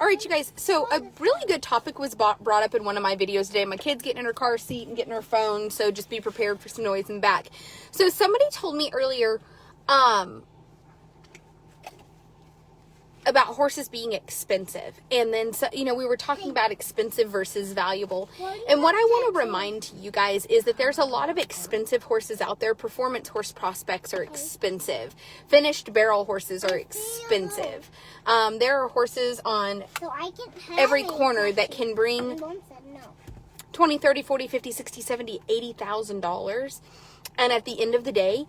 All right, you guys, so a really good topic was brought up in one of my videos today. My kid's getting in her car seat and getting her phone, so just be prepared for some noise in the back. So somebody told me earlier about horses being expensive. And then, so, we were talking about expensive versus valuable. And what I want to remind you guys is that there's a lot of expensive horses out there. Performance horse prospects are expensive. Finished barrel horses are expensive. There are horses on every corner that can bring 20, 30, 40, 50, 60, 70, $80,000. And at the end of the day,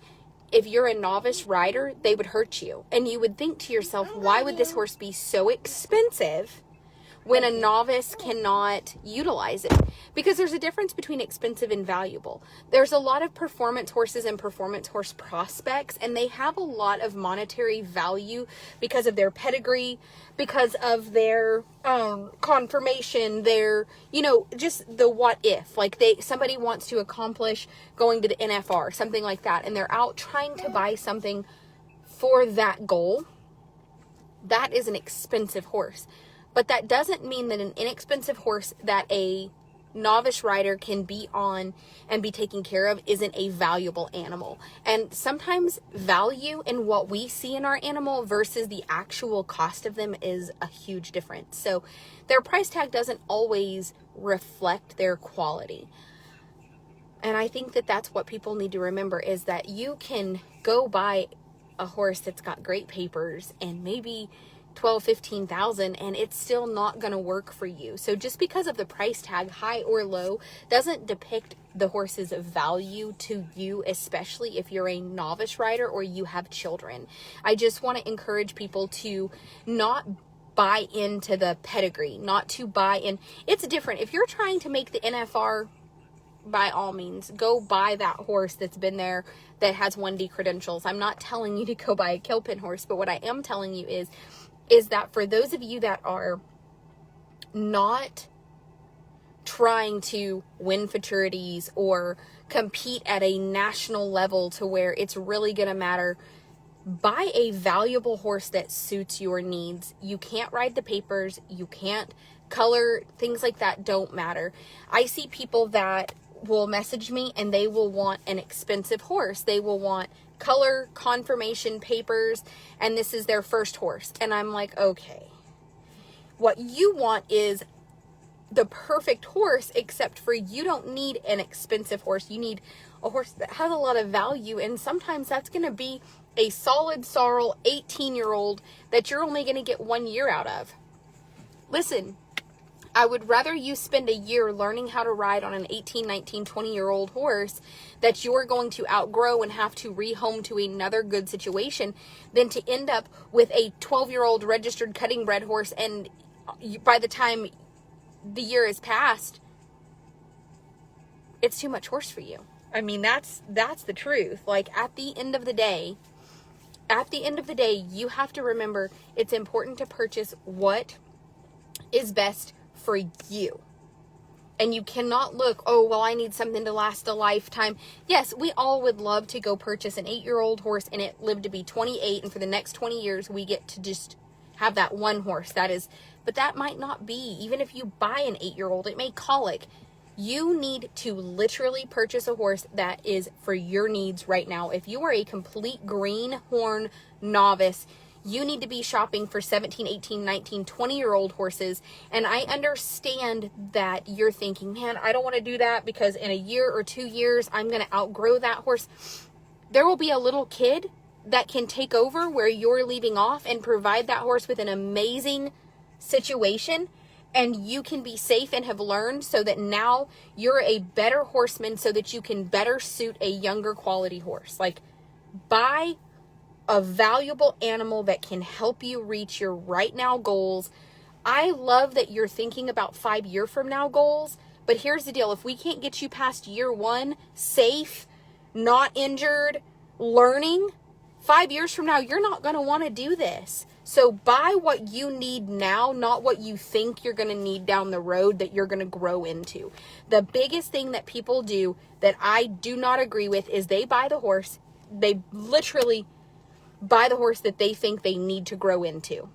if you're a novice rider, they would hurt you. And you would think to yourself, why would this horse be so expensive when a novice cannot utilize it? Because there's a difference between expensive and valuable. There's a lot of performance horses and performance horse prospects, and they have a lot of monetary value because of their pedigree, because of their confirmation, their, just the what if. Like somebody wants to accomplish going to the NFR, something like that, and they're out trying to buy something for that goal. That is an expensive horse. But that doesn't mean that an inexpensive horse that a novice rider can be on and be taken care of isn't a valuable animal. And sometimes value in what we see in our animal versus the actual cost of them is a huge difference. So their price tag doesn't always reflect their quality. And I think that that's what people need to remember, is that you can go buy a horse that's got great papers and maybe 12, 15,000, and it's still not going to work for you. So just because of the price tag, high or low, doesn't depict the horse's value to you, especially if you're a novice rider or you have children. I just want to encourage people to not buy into the pedigree, not to buy in. It's different. If you're trying to make the NFR, by all means, go buy that horse that's been there, that has 1D credentials. I'm not telling you to go buy a kill pin horse, but what I am telling you is that for those of you that are not trying to win futurities or compete at a national level to where it's really going to matter, buy a valuable horse that suits your needs. You can't ride the papers. You can't color. Things like that don't matter. I see people that will message me and they will want an expensive horse. They will want color, confirmation, papers, and this is their first horse. And I'm like, okay, what you want is the perfect horse, except for you don't need an expensive horse. You need a horse that has a lot of value, and sometimes that's going to be a solid sorrel 18-year-old that you're only going to get 1 year out of. Listen, I would rather you spend a year learning how to ride on an 18, 19, 20-year-old horse that you're going to outgrow and have to rehome to another good situation than to end up with a 12-year-old registered cutting bred horse, and by the time the year is passed, it's too much horse for you. I mean, that's the truth. Like, at the end of the day, you have to remember it's important to purchase what is best for you. And you cannot look, oh, well, I need something to last a lifetime. Yes, we all would love to go purchase an 8-year-old horse and it live to be 28, and for the next 20 years we get to just have that one horse. But that might not be. Even if you buy an 8-year-old, it may colic. You need to literally purchase a horse that is for your needs right now. If you are a complete greenhorn novice, you need to be shopping for 17, 18, 19, 20-year-old horses. And I understand that you're thinking, man, I don't want to do that because in a year or 2 years, I'm going to outgrow that horse. There will be a little kid that can take over where you're leaving off and provide that horse with an amazing situation. And you can be safe and have learned so that now you're a better horseman so that you can better suit a younger quality horse. Like, buy a valuable animal that can help you reach your right now goals. I love that you're thinking about 5 year from now goals, but here's the deal. If we can't get you past year 1, safe, not injured, learning, 5 years from now, you're not going to want to do this. So buy what you need now, not what you think you're going to need down the road that you're going to grow into. The biggest thing that people do that I do not agree with is they buy the horse. They literally buy the horse that they think they need to grow into.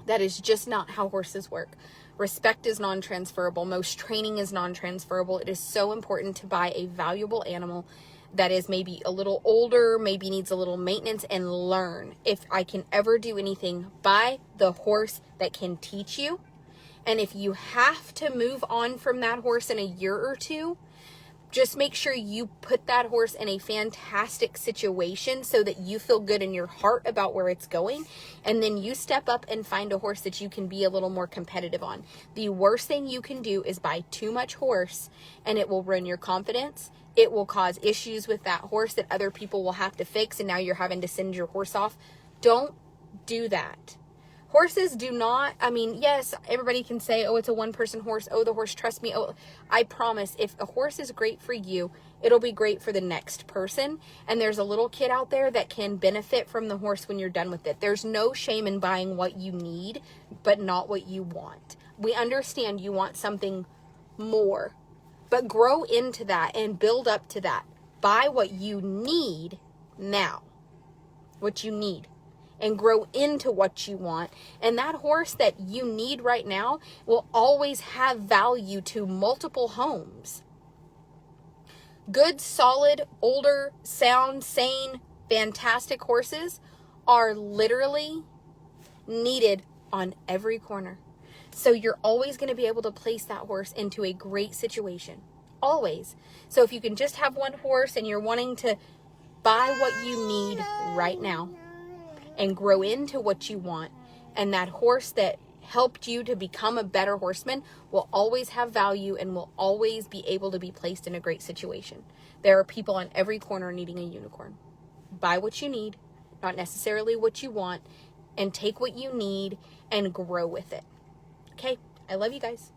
That is just not how horses work. Respect is non-transferable. Most training is non-transferable. It is so important to buy a valuable animal that is maybe a little older, maybe needs a little maintenance, and learn. If I can ever do anything, buy the horse that can teach you. And if you have to move on from that horse in a year or two, just make sure you put that horse in a fantastic situation so that you feel good in your heart about where it's going. And then you step up and find a horse that you can be a little more competitive on. The worst thing you can do is buy too much horse, and it will ruin your confidence. It will cause issues with that horse that other people will have to fix, and now you're having to send your horse off. Don't do that. Horses do not, I mean, yes, everybody can say, oh, it's a one-person horse. Oh, the horse trusts me. Oh, I promise, if a horse is great for you, it'll be great for the next person. And there's a little kid out there that can benefit from the horse when you're done with it. There's no shame in buying what you need, but not what you want. We understand you want something more, but grow into that and build up to that. Buy what you need now, what you need, and grow into what you want. And that horse that you need right now will always have value to multiple homes. Good, solid, older, sound, sane, fantastic horses are literally needed on every corner. So you're always going to be able to place that horse into a great situation. Always. So if you can just have one horse and you're wanting to buy what you need right now and grow into what you want, and that horse that helped you to become a better horseman will always have value and will always be able to be placed in a great situation. There are people on every corner needing a unicorn. Buy what you need, not necessarily what you want, and take what you need and grow with it. Okay? I love you guys.